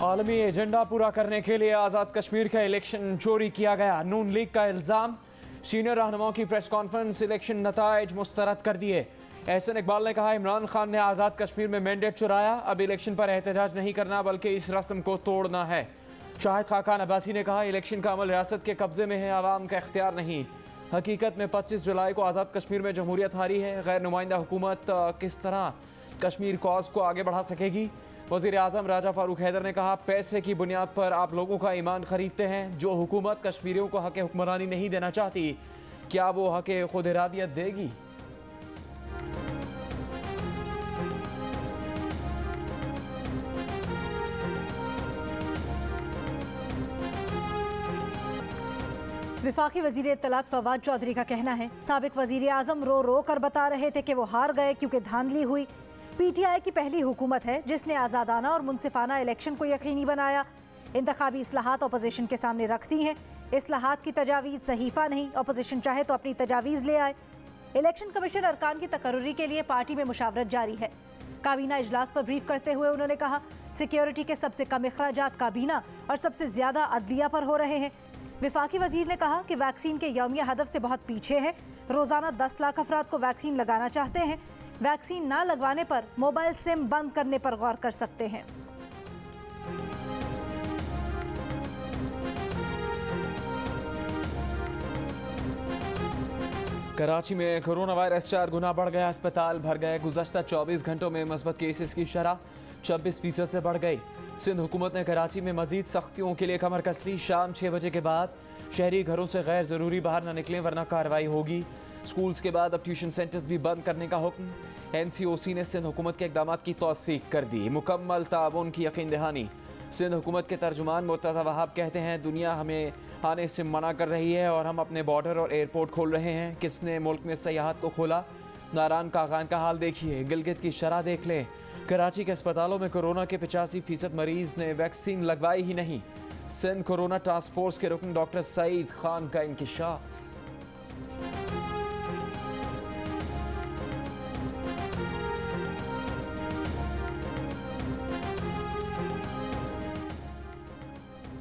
आलमी एजेंडा पूरा करने के लिए आज़ाद कश्मीर का इलेक्शन चोरी किया गया, नून लीग का इल्ज़ाम। सीनियर रहनुमाओं की प्रेस कॉन्फ्रेंस, इलेक्शन नताइज मुस्तरद कर दिए। एहसन इकबाल ने कहा, इमरान खान ने आज़ाद कश्मीर में मैंडेट चुराया, अब इलेक्शन पर एहतजाज नहीं करना बल्कि इस रस्म को तोड़ना है। शाहिद खाकान अब्बासी ने कहा, इलेक्शन का अमल रियासत के कब्जे में है, आवाम का इख्तियार नहीं। हकीकत में 25 जुलाई को आज़ाद कश्मीर में जमहूरियत हारी है। गैर नुमाइंदा हुकूमत किस तरह कश्मीर कॉज को आगे बढ़ा सकेगी? वज़ीर आज़म राजा फारूक हैदर ने कहा, पैसे की बुनियाद पर आप लोगों का ईमान खरीदते हैं। जो हुकूमत कश्मीरियों को हक़ हुक्मरानी नहीं देना चाहती, क्या वो हक़ खुद इरादियत देगी? विफाकी वज़ीर इत्तलात फवाद चौधरी का कहना है, साबिक वज़ीर आज़म रो रो कर बता रहे थे कि वो हार गए क्योंकि धांधली हुई। पीटीआई की पहली हुकूमत है जिसने आज़ादाना और मुनसिफाना इलेक्शन को यकीनी बनाया। इंतखाबी इस्लाहात अपोजिशन के सामने रख दी हैं। इस्लाहात की तजावीज़ सहीफा नहीं, अपोजिशन चाहे तो अपनी तजावीज़ ले आए। इलेक्शन कमीशन अरकान की तकर्रुरी के लिए पार्टी में मुशावरत जारी है। काबीना इजलास पर ब्रीफ करते हुए उन्होंने कहा, सिक्योरिटी के सबसे कम अखराजात काबीना और सबसे ज़्यादा अदलिया पर हो रहे हैं। विफाकी वजीर ने कहा कि वैक्सीन के यौमिया हदफ से बहुत पीछे है। रोज़ाना 10 लाख अफराद को वैक्सीन लगाना चाहते हैं। वैक्सीन ना लगवाने पर मोबाइल सिम बंद करने पर गौर कर सकते हैं। कराची में कोरोना वायरस 4 गुना बढ़ गया, अस्पताल भर गए। गुज़श्ता 24 घंटों में मस्बत केसेस की शरह 26% से बढ़ गई। सिंध हुकूमत ने कराची में मजीद सख्तियों के लिए कमर कस ली। शाम 6 बजे के बाद शहरी घरों से गैर ज़रूरी बाहर न निकलें वरना कार्रवाई होगी। स्कूल्स के बाद अब ट्यूशन सेंटर्स भी बंद करने का हुक्म। NCOC ने सिंध हुकूमत के इक़दाम की तौसीक कर दी। मुकम्मल ताउन की यकीन दहानी। सिंध हुकूमत के तर्जुमान मुर्तज़ा वहाब कहते हैं, दुनिया हमें आने से मना कर रही है और हम अपने बॉर्डर और एयरपोर्ट खोल रहे हैं। किसने मुल्क में सयाहत को खोला? नारायण कागान का हाल देखिए, गिलगित की शरह देख लें। कराची के अस्पतालों में कोरोना के 85% मरीज ने वैक्सीन लगवाई ही नहीं। सिंध कोरोना टास्क फोर्स के रुकन डॉक्टर सईद खान का इंकिशाफ।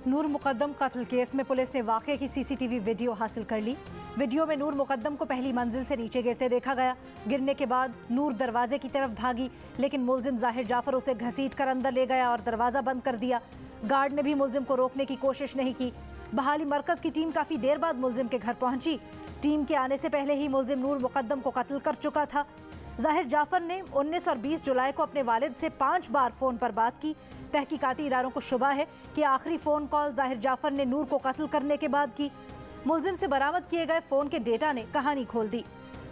नूर मुकद्दम कत्ल केस में पुलिस ने वाक़े की CCTV वीडियो हासिल कर ली। वीडियो में नूर मुकद्दम को पहली मंजिल से नीचे गिरते देखा गया। गिरने के बाद नूर दरवाजे की तरफ भागी, लेकिन मुलजिम जाहिर जाफर उसे घसीट कर अंदर ले गया और दरवाज़ा बंद कर दिया। गार्ड ने भी मुलजिम को रोकने की कोशिश नहीं की। बहाली मरकज़ की टीम काफ़ी देर बाद मुलजिम के घर पहुंची। टीम के आने से पहले ही मुलजिम नूर मुकद्दम को कत्ल कर चुका था। जाहिर जाफर ने 19 और 20 जुलाई को अपने वालिद से 5 बार फ़ोन पर बात की। तहकीकाती इदारों को शुबा है कि आखिरी फ़ोन कॉल जाहिर जाफर ने नूर को कत्ल करने के बाद की। मुलजिम से बरामद किए गए फ़ोन के डेटा ने कहानी खोल दी।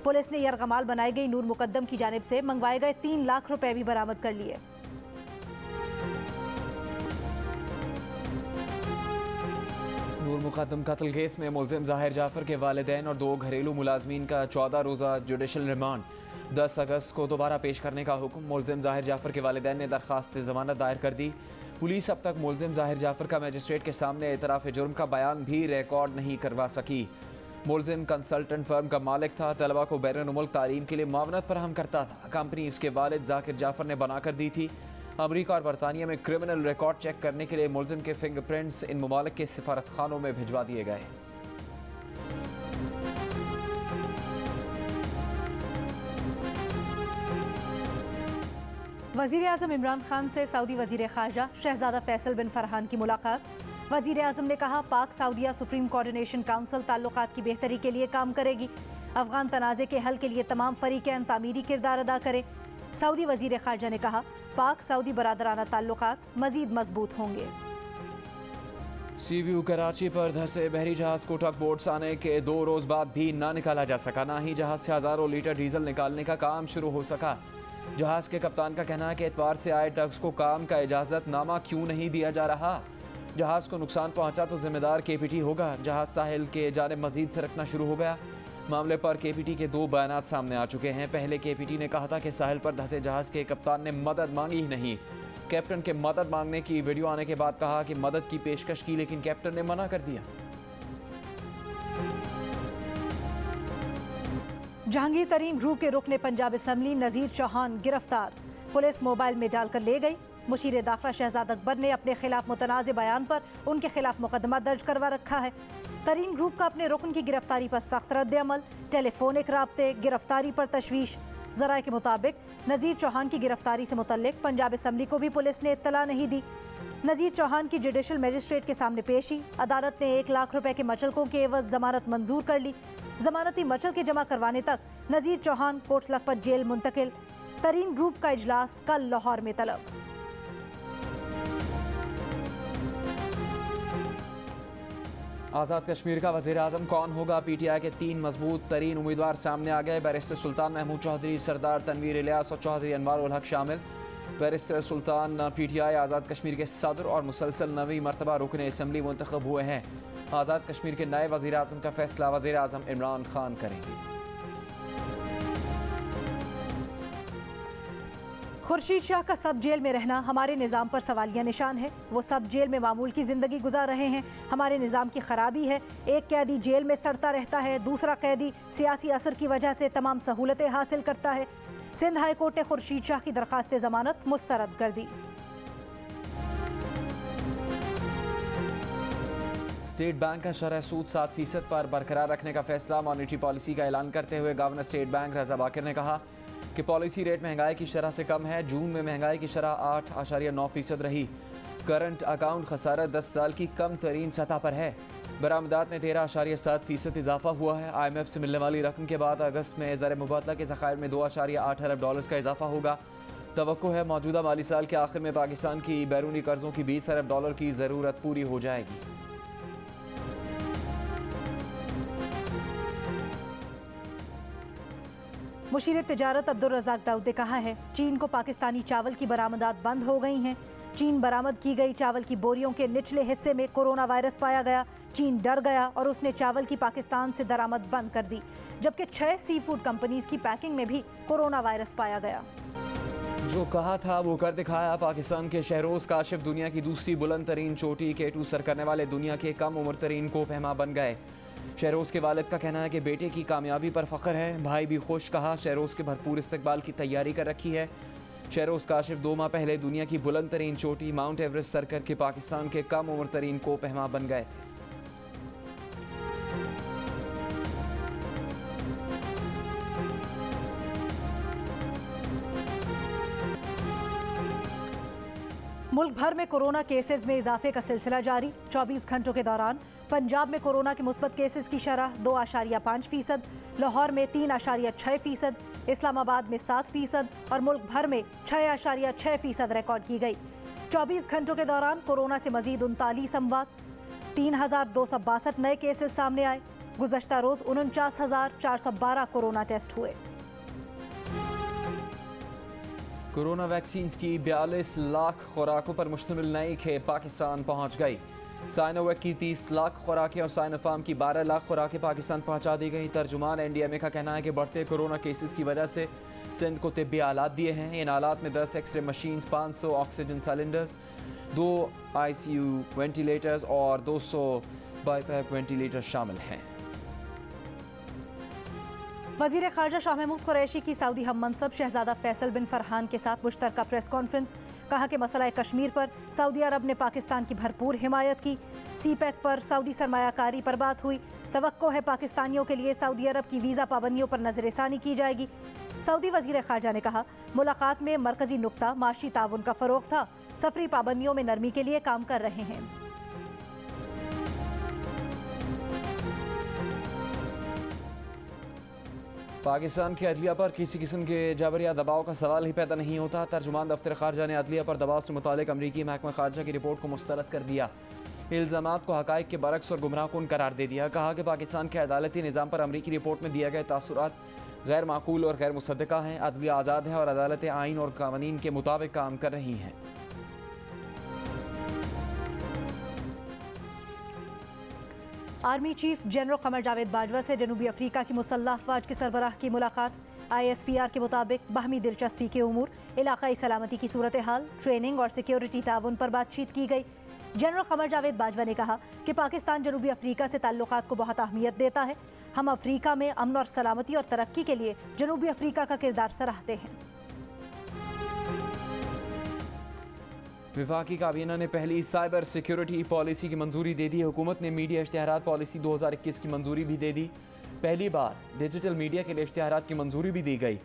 पुलिस ने यरगमाल बनाई गई नूर मुकद्दम की जानिब से मंगवाए गए 3 लाख रुपए भी बरामद कर लिए। नूर मुकद्दम कत्ल केस में मुलजिम जाहिर जाफर के वालिदैन और 2 घरेलू मुलाजमीन का 14 रोज़ा जुडिशल रिमांड 10 अगस्त को दोबारा पेश करने का हुक्म। मुलजिम जाहिर जाफर के वालिदैन ने दरख्वास्त ज़मानत दायर कर दी। पुलिस अब तक मुलजिम जाहिर जाफर का मजिस्ट्रेट के सामने एतराफ़ जुर्म का बयान भी रिकॉर्ड नहीं करवा सकी। मुलजिम कंसल्टेंट फर्म का मालिक था, तलबा को बैरून मुल्क तालीम के लिए मावनत फराहम करता था। कंपनी इसके वालिद जाकिर जाफर ने बना कर दी थी। अमरीका और बरतानिया में क्रिमिनल रिकॉर्ड चेक करने के लिए मुलजिम के फिंगरप्रिंट्स इन ममालिक के सिफारत खानों में भिजवा दिए गए। वज़ीर आज़म इमरान खान से सऊदी वज़ीर ख़ारजा शहज़ादा फैसल बिन फरहान की मुलाकात। वज़ीर आज़म ने कहा, पाक सऊदिया सुप्रीम कोऑर्डिनेशन काउंसिल ताल्लुकात की बेहतरी के लिए काम करेगी। अफ़गान तनाज़े के हल के लिए तमाम फ़रीक़ैन तामीरी किरदार अदा करें। सऊदी वज़ीर ख़ारजा ने कहा, पाक सऊदी बरादराना ताल्लुकात मज़ीद मजबूत होंगे। CVU कराची पर धंसे बहरी जहाज़ को टग बोट्स आने के 2 रोज़ बाद भी ना निकाला जा सका। ना ही जहाज़ से हज़ारों लीटर डीजल निकालने का काम शुरू हो सका। जहाज़ के कप्तान का कहना है कि एतवार से आए टग्स को काम का इजाज़तनामा क्यों नहीं दिया जा रहा। जहाज़ को नुकसान पहुंचा तो जिम्मेदार KPT होगा। जहाज़ साहिल के जानिब मजीद सरकना शुरू हो गया। मामले पर KPT के 2 बयानात सामने आ चुके हैं। पहले KPT ने कहा था कि साहिल पर धंसे जहाज़ के कप्तान ने मदद मांगी ही नहीं। कैप्टन के मदद मांगने की वीडियो आने के बाद कहा कि मदद की पेशकश की, लेकिन कैप्टन ने मना कर दिया। जहांगीर तरीन ग्रुप के रुकने पंजाब असम्बली नज़ीर चौहान गिरफ्तार। पुलिस मोबाइल में डालकर ले गई। मुशीर दाखिला शहजाद अकबर ने अपने खिलाफ मुतनाज़ बयान पर उनके खिलाफ मुकदमा दर्ज करवा रखा है। तरीन ग्रुप का अपने रुकन की गिरफ्तारी पर सख्त रद्द-ए-अमल, टेलीफोनिक राब्ते, गिरफ्तारी पर तशवीश। ज़राए के मुताबिक नज़ीर चौहान की गिरफ्तारी से मुतल्लिक पंजाब असम्बली को भी पुलिस ने इत्तला नहीं दी। नज़ीर चौहान की जुडिशल मजिस्ट्रेट के सामने पेशी। अदालत ने 1 लाख रुपए के मचलकों के एवज जमानत मंजूर कर ली। जमानती मचल के जमा करवाने तक नज़ीर चौहान कोट लखपत जेल मुंतकिल। तरीन ग्रुप का इजलास कल लाहौर में तलब। आज़ाद कश्मीर का वज़ीर आज़म कौन होगा? PTI के 3 मजबूत तरीन उम्मीदवार सामने आ गए। बैरिस्टर सुल्तान महमूद चौधरी, सरदार तनवीर इलियास और चौधरी अनवार उल हक शामिल। बैरिस्टर सुल्तान PTI आज़ाद कश्मीर के सदर और मुसलसल 9वीं मरतबा रुकन असम्बली मुंतखब हुए हैं। आज़ाद कश्मीर के नए वज़ीर आज़म का फैसला वज़ीर आज़म इमरान खान करेंगे। खुर्शीद शाह का सब जेल में रहना हमारे निज़ाम पर सवालिया निशान है। वो सब जेल में मामूल की ज़िंदगी गुजार रहे हैं। हमारे निज़ाम की खराबी है। एक कैदी जेल में सड़ता रहता है, दूसरा कैदी सियासी असर की वजह से तमाम सहूलतें हासिल करता है। सिंध हाई कोर्ट ने खुर्शीद शाह की दरख्वास्त जमानत मुस्तरद कर दी। स्टेट बैंक का शरह सूद 7% पर बरकरार रखने का फैसला। मॉनेटरी पॉलिसी का ऐलान करते हुए गवर्नर स्टेट बैंक रजा बाकिर ने कहा कि पॉलिसी रेट महंगाई की शरह से कम है। जून में महंगाई की शरह 8.9% रही। करंट अकाउंट खसारा 10 साल की कम तरीन सतह पर है। बरामदात में 13.7% इजाफा हुआ है। IMF से मिलने वाली रकम के बाद अगस्त में ज़र मुबादला के ज़खायर में 2.8 अरब डॉलर्स का इजाफा होगा। तवक्को है मौजूदा माली साल के आखिर में पाकिस्तान की बैरूनी कर्जों की 20 अरब डॉलर की ज़रूरत पूरी हो जाएगी। मुशीर तिजारत अब्दुल रज़ाक दाऊद ने कहा है चीन को पाकिस्तानी चावल की बरामदात बंद हो गई हैं। चीन बरामद की गई चावल की बोरियों के निचले हिस्से में कोरोना वायरस पाया गया। चीन डर गया और उसने चावल की पाकिस्तान से दरामद बंद कर दी, जबकि 6 सी फूड कंपनीज की पैकिंग में भी कोरोना वायरस पाया गया। जो कहा था वो कर दिखाया। पाकिस्तान के शहरोज काशिफ दुनिया की दूसरी बुलंद तरीन चोटी K2 सर करने वाले दुनिया के कम उम्र तरीन कोपहमा बन गए। शहरोज के वालिद का कहना है कि बेटे की कामयाबी पर फ़ख्र है। भाई भी खुश। कहा शहरोज के भरपूर इस्तकबाल की तैयारी कर रखी है। शहरोज काशिफ 2 माह पहले दुनिया की बुलंद तरीन चोटी माउंट एवरेस्ट सर करके पाकिस्तान के कम उम्र तरीन कोपहमा बन गए थे। मुल्क भर में कोरोना केसेस में इजाफे का सिलसिला जारी। 24 घंटों के दौरान पंजाब में कोरोना के मुस्बत केसेस की शरह 2.5%, लाहौर में 3.6%, इस्लामाबाद में 7% और मुल्क भर में 6.6% रिकॉर्ड की गई। 24 घंटों के दौरान कोरोना से मजीद 39 अमवात, 3,262 नए केसेस सामने आए। गुज़श्ता रोज 49,412 कोरोना टेस्ट हुए। कोरोना वैक्सीन की 42 लाख खुराकों पर मुश्तमिल नई खेप पाकिस्तान पहुंच गई। साइनोवैक की 30 लाख खुराकें और साइनोफार्म की 12 लाख खुराकें पाकिस्तान पहुंचा दी गई। तर्जुमान NDMA का कहना है कि बढ़ते कोरोना केसेस की वजह से सिंध को तिब्बी आलात दिए हैं। इन आलात में 10 x-ray machines, 500 oxygen cylinders, 2 ICU ventilators और 200 बाईपैप वेंटिलेटर शामिल हैं। वज़ीर ख़ारजा शाह महमूद कुरैशी की सऊदी हम मनसब शहजादा फैसल बिन फरहान के साथ मुश्तरका प्रेस कॉन्फ्रेंस। कहा कि मसला कश्मीर पर सऊदी अरब ने पाकिस्तान की भरपूर हिमायत की। CPEC पर सऊदी सरमायाकारी पर बात हुई। तवक्को है पाकिस्तानियों के लिए सऊदी अरब की वीज़ा पाबंदियों पर नज़रसानी की जाएगी। सऊदी वज़ीर ख़ारजा ने कहा मुलाकात में मरकज़ी नुक्ता माशी ताउन का फ़रोग़ था। सफरी पाबंदियों में नरमी के लिए काम कर रहे हैं। पाकिस्तान की अदलिया पर किसी किस्म के जबर या दबाव का सवाल ही पैदा नहीं होता। तर्जुमान दफ्तर ख़ारजा ने अदलिया पर दबाव से मुतालिक अमरीकी महकमा ख़ारजा की रिपोर्ट को मुस्तरद कर दिया। इल्ज़ामात को हक़ाइक़ के बरक्स और गुमराहकुन करार दे दिया। कहा कि पाकिस्तान के अदालती निज़ाम पर अमरीकी रिपोर्ट में दिए गए तासुरात गैर माकूल और गैर मुसद्दक़ा हैं। अदलिया आज़ाद है और अदालतें आइन और कानून के मुताबिक काम कर रही हैं। Army chief general Qamar Javed Bajwa से जनूबी अफ्रीका की मुसल्लह अफवाज के सरबराह की मुलाकात। ISPR के मुताबिक बाहमी दिलचस्पी के उमूर, इलाकाई सलामती की सूरत हाल, ट्रेनिंग और सिक्योरिटी ताउन पर बातचीत की गई। जनरल कमर जावेद बाजवा ने कहा कि पाकिस्तान जनूबी अफ्रीका से ताल्लुकात को बहुत अहमियत देता है। हम अफ्रीका में अमन और सलामती और तरक्की के लिए जनूबी अफ्रीका का किरदार सराहते हैं। वफाकी काबीना ने पहली साइबर सिक्योरिटी पॉलिसी की मंजूरी दे दी। हुकूमत ने मीडिया इश्तिहारात पॉलिसी 2021 की मंजूरी भी दे दी। पहली बार डिजिटल मीडिया के लिए इश्तिहारात की मंजूरी भी दी गई।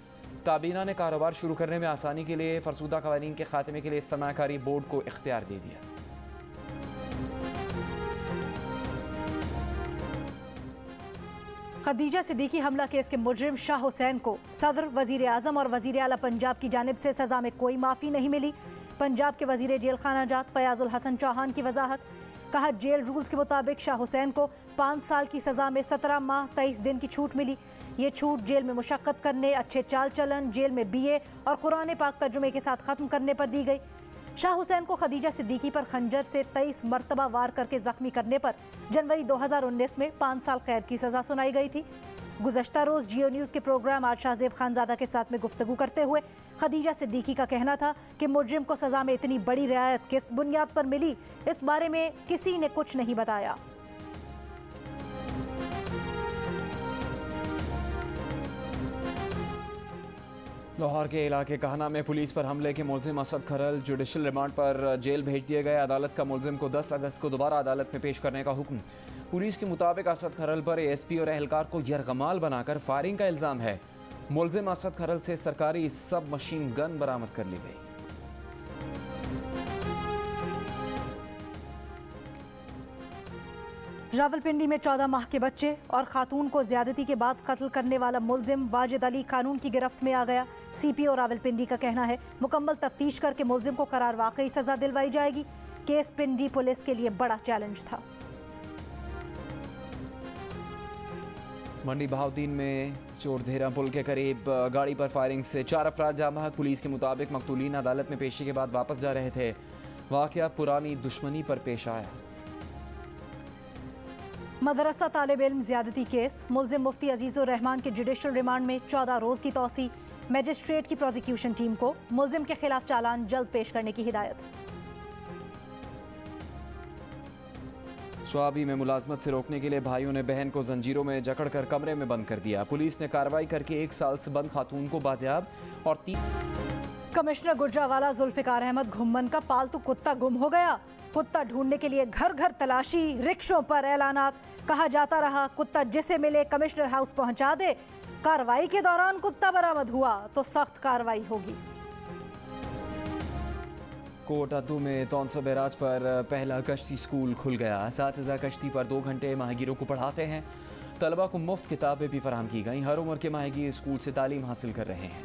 काबीना ने कारोबार शुरू करने में आसानी के लिए फरसूदा कवानीन के खात्मे के लिए इज्तिमाकारी बोर्ड को इख्तियार दे दिया। खदीजा सिद्दीकी हमला केस के मुजरिम शाह हुसैन को सदर, वजीर आजम और वजीर आला पंजाब की जानिब से सजा में कोई माफ़ी नहीं मिली। पंजाब के वजीर जेल खाना जात फयाजुल हसन चौहान की वजाहत। कहा, जेल रूल्स के मुताबिक शाह हुसैन को 5 साल की सज़ा में 17 माह 23 दिन की छूट मिली। ये छूट जेल में मुशक्कत करने, अच्छे चाल चलन, जेल में BA और कुरान पाक तर्जुमे के साथ ख़त्म करने पर दी गई। शाह हुसैन को खदीजा सिद्दीकी पर खंजर से 23 मरतबा वार करके जख्मी करने पर जनवरी 2019 में 5 साल कैद की सज़ा सुनाई गई थी। गुज़श्ता रोज़ जियो न्यूज़ के प्रोग्राम आज शाहजेब खानज़ादा के साथ में गुफ्तगू करते हुए खदीजा सिद्दीकी का कहना था कि मुजरिम को सज़ा में इतनी बड़ी रियायत किस बुनियाद पर मिली, इस बारे में किसी ने कुछ नहीं बताया। लाहौर के इलाके कहना में पुलिस पर हमले के मुलजिम असद खरल जुडिशल रिमांड पर जेल भेज दिए गए। अदालत का मुलजिम को 10 अगस्त को दोबारा अदालत में पेश करने का हुक्म। पुलिस के मुताबिक असद खरल पर ASP और एहलकार को यरगमाल बनाकर फायरिंग का इल्ज़ाम है। मुलजिम असद खरल से सरकारी सब मशीन गन बरामद कर ली गई। रावलपिंडी में 14 माह के बच्चे और खातून को ज्यादती के बाद कत्ल करने वाला मुलजिम वाजिद अली कानून की गिरफ्त में आ गया। CPO रावलपिंडी का कहना है, मुकम्मल तफ्तीश करके मुलजिम को करार वाकई सजा दिलवाई जाएगी। केस पिंडी पुलिस के लिए बड़ा चैलेंज था। मंडी बहाउद्दीन में चोरधेरा पुल के करीब गाड़ी पर फायरिंग से 4 अफराद जाँ बहक। पुलिस के मुताबिक मकतूलीन अदालत में पेशी के बाद वापस जा रहे थे। वाक़या पुरानी दुश्मनी पर पेश आया। मदरसा तालिब इल्म ज्यादती केस, मुलजिम मुफ्ती अजीजुर रहमान के जुडिशल रिमांड में 14 रोज़ की तौसी। मजिस्ट्रेट की प्रोसिक्यूशन टीम को मुलजिम के खिलाफ चालान जल्द पेश करने की हिदायत। स्वाबी में मुलाजमत से रोकने के लिए भाइयों ने बहन को जंजीरों में जकड़कर कमरे में बंद कर दिया। पुलिस ने कार्रवाई करके 1 साल से बंद खातून को बाजियाब और 3। कमिश्नर गुजरावाला जुल्फिकार अहमद घुम्मन का पालतू कुत्ता गुम हो गया। कुत्ता ढूंढने के लिए घर घर तलाशी, रिक्शों पर ऐलानात। कहा जाता रहा कुत्ता जिसे मिले कमिश्नर हाउस पहुंचा दे। कार्रवाई के दौरान कुत्ता बरामद हुआ तो सख्त कार्रवाई होगी। कोटादू में तौनसा बैराज पर पहला कश्ती स्कूल खुल गया। असातिज़ा कश्ती पर 2 घंटे माहिगीरों को पढ़ाते हैं। तलबा को मुफ्त किताबें भी फराहम की गई। हर उम्र के माहिगीर स्कूल से तालीम हासिल कर रहे हैं।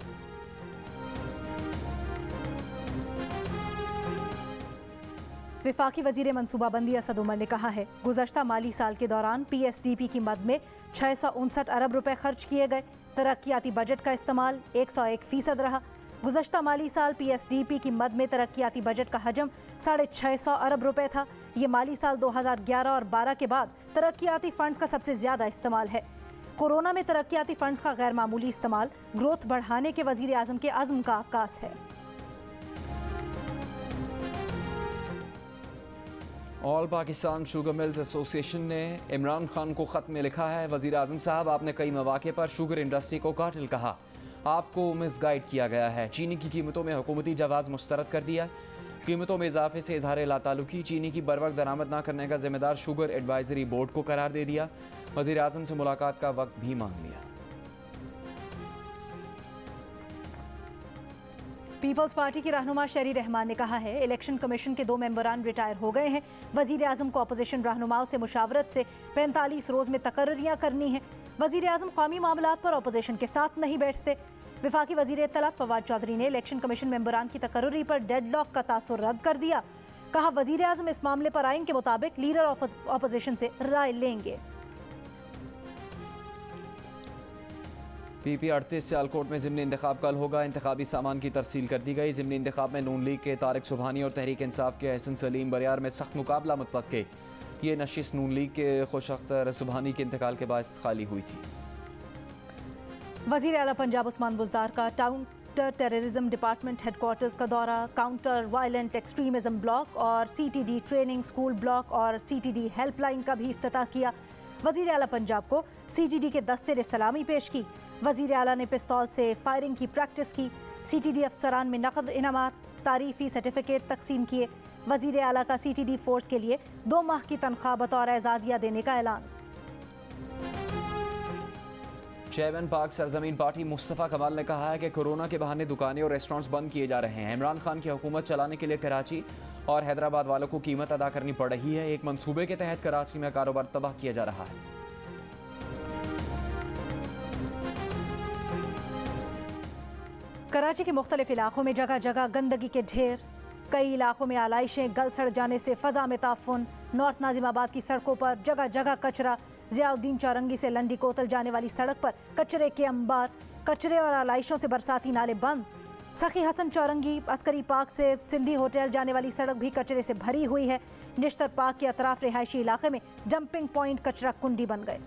विफाकी वजीर मनसूबाबंदी असद उमर ने कहा है, गुज़श्ता माली साल के दौरान PSDP की मद में 659 अरब रुपए खर्च किए गए। तरक्याती बजट का इस्तेमाल 101% रहा। गुज़श्ता माली साल PSDP की मद में तरक्याती बजट का हजम 650 अरब रुपए था। ये माली साल 2011 और 12 के बाद तरक्याती फंड्स का सबसे ज़्यादा इस्तेमाल है। कोरोना में तरक्याती फंड्स का गैर मामूली इस्तेमाल ग्रोथ बढ़ाने के वज़ीर आज़म के अज़्म का आकाश है। All Pakistan sugar mills association ने इमरान खान को ख़त में लिखा है, वज़ीर आज़म साहब, आपने कई मौके पर शुगर इंडस्ट्री को कातिल कहा। आपको मिसगाइड किया गया है। चीनी की कीमतों में हुकूमती जवाज़ मुस्तरद कर दिया। कीमतों में इजाफे से इजहार लातालुकी। चीनी की बरवक्त दरामद न करने का जिम्मेदार शुगर एडवाइजरी बोर्ड को करार दे दिया। वज़ीर आज़म से मुलाकात का वक्त भी मांग लिया। पीपल्स पार्टी की रहनुमा शरी रहमान ने कहा है, इलेक्शन कमीशन के 2 मेंबरान रिटायर हो गए हैं। वज़ीर आज़म को अपोजिशन रहनुमाओं से मुशावरत से 45 रोज़ में तकर्रियाँ करनी है। वज़ीर आज़म क़ौमी मामलात पर अपोजिशन के साथ नहीं बैठते। विफाकी वज़ीर इत्तलात फवाद चौधरी ने इलेक्शन कमीशन मेंबरान की तकर्री पर डेडलॉक का तासुर रद्द कर दिया। कहा, वज़ीर आज़म इस मामले पर आइन के मुताबिक लीडर ऑफ अपोजिशन से राय लेंगे। PP 38 सियालकोट में ज़िमनी इंतखाब कल होगा। इंतखाबी सामान की तरसील कर दी गई। ज़िमनी इंतखाब में नून लीग के तारिक सुबहानी और तहरीक इंसाफ के हसन सलीम बरियार में सख्त मुकाबला मुतवक्के। ये नशिस्त नून लीग के खुश अख्तर सुबहानी के इंतकाल के बाद खाली हुई थी। वज़ीर आला पंजाब उस्मान बुज़दार का काउंटर टेररिज्म डिपार्टमेंट हेडक्वार्टर्स का दौरा, काउंटर वायलेंट एक्सट्रीमिज्म ब्लॉक और CTD ट्रेनिंग स्कूल ब्लॉक और CTD हेल्पलाइन का भी इफ्तिताह किया। वज़ीर आला पंजाब को CTD के दस्ते ने सलामी पेश की। वज़ीर आला ने पिस्तौल से फायरिंग की प्रैक्टिस की। CTD अफसरान में नकद इनामात। तारीफी सर्टिफिकेट तकसीम किए। वजीर आला का CTD फोर्स के लिए 2 माह की तनख्वाह बतौर एजाजिया देने का ऐलान। चेयरमैन पाक सरजमीन पार्टी मुस्तफ़ा कमाल ने कहा है कि कोरोना के बहाने दुकानें और रेस्टोरेंट्स बंद किए जा रहे हैं। इमरान खान की हुकूमत चलाने के लिए कराची और हैदराबाद वालों को कीमत अदा करनी पड़ रही है। एक मंसूबे के तहत कराची में कारोबार तबाह किया जा रहा है। कराची के मुख्तलिफ इलाकों में जगह जगह गंदगी के ढेर, कई इलाकों में आलाइशें गल सड़ जाने से फ़ज़ा में ताफ़ुन। नॉर्थ नाजिमाबाद की सड़कों पर जगह जगह कचरा। ज़ियाउद्दीन चौरंगी से लंडी कोतल जाने वाली सड़क पर कचरे के अंबार, कचरे और आलाइशों से बरसाती नाले बंद। सखी हसन चौरंगी अस्करी पार्क से सिंधी होटल जाने वाली सड़क भी कचरे से भरी हुई है। निश्तर पार्क के अतराफ रिहायशी इलाके में डंपिंग पॉइंट कचरा कुंडी बन गए।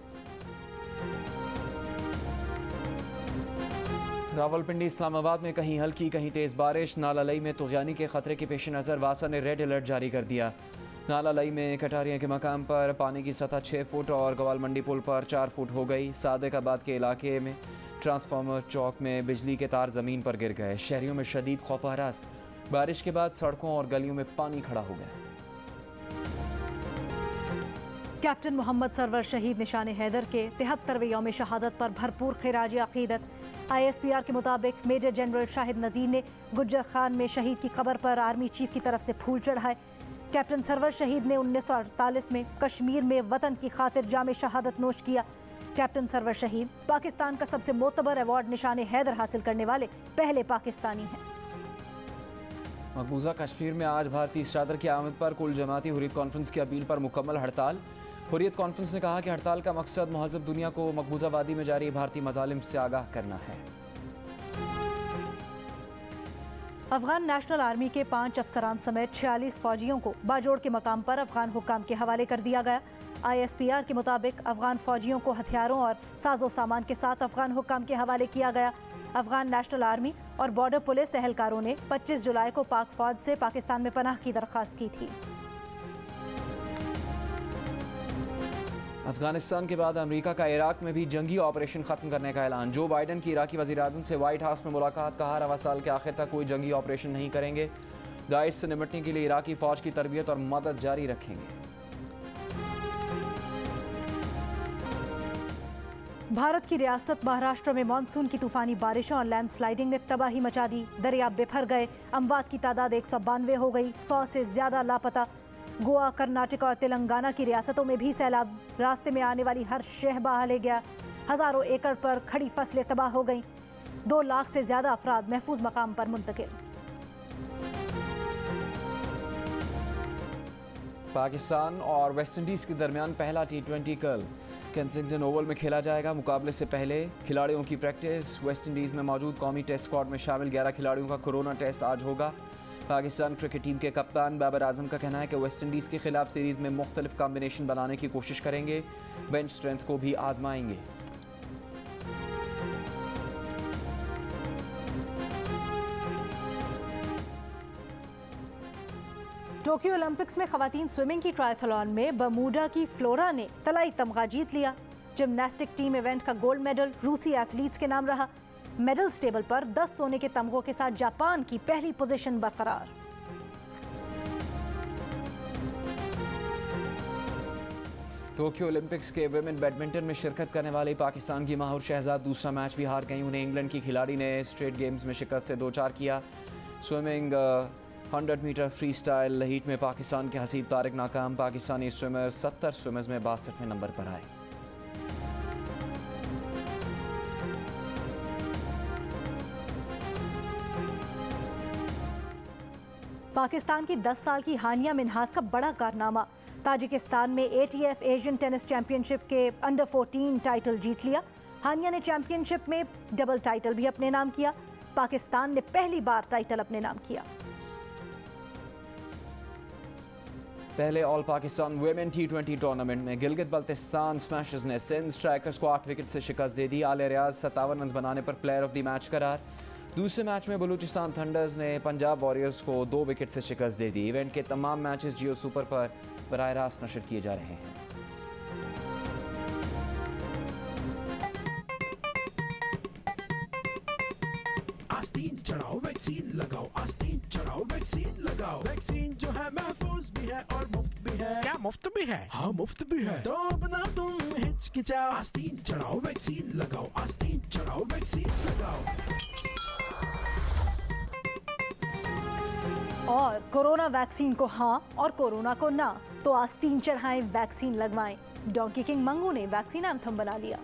रावलपिंडी इस्लामाबाद में कहीं हल्की कहीं तेज़ बारिश। नाला लई में तुग़यानी के खतरे के पेश नज़र वासा ने रेड अलर्ट जारी कर दिया। नाला लई में कटारिया के मकाम पर पानी की सतह 6 फुट और गवाल मंडी पुल पर 4 फुट हो गई। सादिकाबाद के इलाके में ट्रांसफार्मर चौक में बिजली के तार ज़मीन पर गिर गए। शहरियों में शदीद खौफ हरास। बारिश के बाद सड़कों और गलियों में पानी खड़ा हो गया। कैप्टन मोहम्मद सरवर शहीद निशान हैदर के 73वें यौम शहादत पर भरपूर खिराज अक़ीदत। ISPR के मुताबिक मेजर जनरल शाहिद नज़ीर ने गुज्जर खान में शहीद की कब्र पर आर्मी चीफ की तरफ से फूल चढ़ाए। कैप्टन सरवर शहीद ने 1948 में कश्मीर में वतन की खातिर जाम शहादत नोश किया। कैप्टन सरवर शहीद पाकिस्तान का सबसे मोतबर अवार्ड निशान हैदर हासिल करने वाले पहले पाकिस्तानी हैं। मकबूजा कश्मीर में आज भारतीय चादर की आमद पर कुल जमाती हुर्रियत कॉन्फ्रेंस की अपील पर मुकम्मल हड़ताल। हुर्रियत कॉन्फ्रेंस ने कहा कि हड़ताल का मकसद महज़ब दुनिया को मकबूजा वादी में जारी भारतीय मज़ालिम से आगाह करना है। अफगान नेशनल आर्मी के 5 अफसरान समेत 46 फौजियों को बाजोड़ के मकाम पर अफगान हुक्काम के हवाले कर दिया गया। ISPR के मुताबिक अफगान फौजियों को हथियारों और साजो सामान के साथ अफगान हुक्काम के हवाले किया गया। अफगान नेशनल आर्मी और बॉर्डर पुलिस एहलकारों ने 25 जुलाई को पाक फौज से पाकिस्तान में पनाह की दरख्वास्त की थी। अफगानिस्तान के बाद अमेरिका का इराक में भी जंगी ऑपरेशन खत्म करने का ऐलान। जो बाइडन की इराकी वज़ीर आज़म से व्हाइट हाउस में मुलाकात। कहा रवा साल के आखिर तक कोई जंगी ऑपरेशन नहीं करेंगे। दाइश से निपटने के लिए इराकी फ़ौज की तरबियत और मदद जारी रखेंगे। भारत की रियासत महाराष्ट्र में मानसून की तूफानी बारिशों और लैंडस्लाइडिंग ने तबाही मचा दी। दरिया बिफर गए। अमवात की तादाद 192 हो गई। 100 से ज्यादा लापता। गोवा, कर्नाटक और तेलंगाना की रियासतों में भी सैलाब। रास्ते में आने वाली हर शह बहा ले गया। हजारों एकड़ पर खड़ी फसलें तबाह हो गईं। 2 लाख से ज्यादा अफराद महफूज मकाम पर मुंतकिल। पाकिस्तान और वेस्ट इंडीज़ के दरमियान पहला T20 कल केंसिंगटन ओवल में खेला जाएगा। मुकाबले से पहले खिलाड़ियों की प्रैक्टिस। वेस्ट इंडीज़ में मौजूद कौमी टेस्ट स्क्वाड में शामिल 11 खिलाड़ियों का कोरोना टेस्ट आज होगा। पाकिस्तान क्रिकेट टीम के कप्तान बाबर आजम का कहना है कि वेस्ट इंडीज़ के खिलाफ सीरीज़ में मुख्तलिफ कॉम्बिनेशन बनाने की कोशिश करेंगे। बेंच स्ट्रेंथ को भी आजमाएंगे। टोक्यो ओलंपिक्स में खवातीन स्विमिंग की ट्रायथलॉन में बर्मुडा की फ्लोरा ने तलाई तमगा जीत लिया। जिम्नास्टिक टीम इवेंट का गोल्ड मेडल रूसी एथलीट्स के नाम रहा। मेडल्स टेबल पर 10 सोने के तमगों के साथ जापान की पहली पोजीशन बरकरार। टोक्यो ओलंपिक्स के विमेन बैडमिंटन में शिरकत करने वाली पाकिस्तान की माहौर शहजाद दूसरा मैच भी हार गई। उन्हें इंग्लैंड की खिलाड़ी ने स्ट्रेट गेम्स में शिकस्त से 2-4 किया। Swimming 100 metre freestyle heat में पाकिस्तान के हसीब तारिक नाकाम। पाकिस्तानी स्विमर 70 स्विमर्स में 62वें नंबर पर आए। पाकिस्तान की 10 साल की हानिया मिन्हास का बड़ा कारनामा। ताजिकिस्तान में ATF एशियन टेनिस चैंपियनशिप के अंडर 14 टाइटल जीत लिया। हानिया ने चैंपियनशिप में डबल टाइटल भी अपने नाम किया। पाकिस्तान ने पहली बार टाइटल अपने नाम किया। पहले all Pakistan women T20 tournament में गिलगित बल्तिस्तान स्मैशर्स ने सिंध स्ट्राइकर्स को 8 विकेट से शिकस्त दे दी। आले रियाज 57 रन बनाने पर प्लेयर ऑफ द मैच करार। दूसरे मैच में बलूचिस्तान थंडर्स ने पंजाब वॉरियर्स को 2 विकेट से शिकस्त दे दी। इवेंट के तमाम मैचेस जियो सुपर पर बराह रास्त नशर किए जा रहे हैं। आस्तीन चढ़ाओ वैक्सीन लगाओ, आस्तीन चढ़ाओ वैक्सीन लगाओ। वैक्सीन जो है महफूज भी है और मुफ्त भी है। क्या मुफ्त भी है? हाँ मुफ्त भी है, तो अब ना तुम हिचकिचाओ। आस्तीन चढ़ाओ वैक्सीन लगाओ, आस्तीन चढ़ाओ वैक्सीन लगाओ। और कोरोना वैक्सीन को हाँ और कोरोना को ना, तो आस्तीन चढ़ाएं, वैक्सीन लगवाएं। डोंकी किंग मंगू ने वैक्सीन एंथम बना लिया।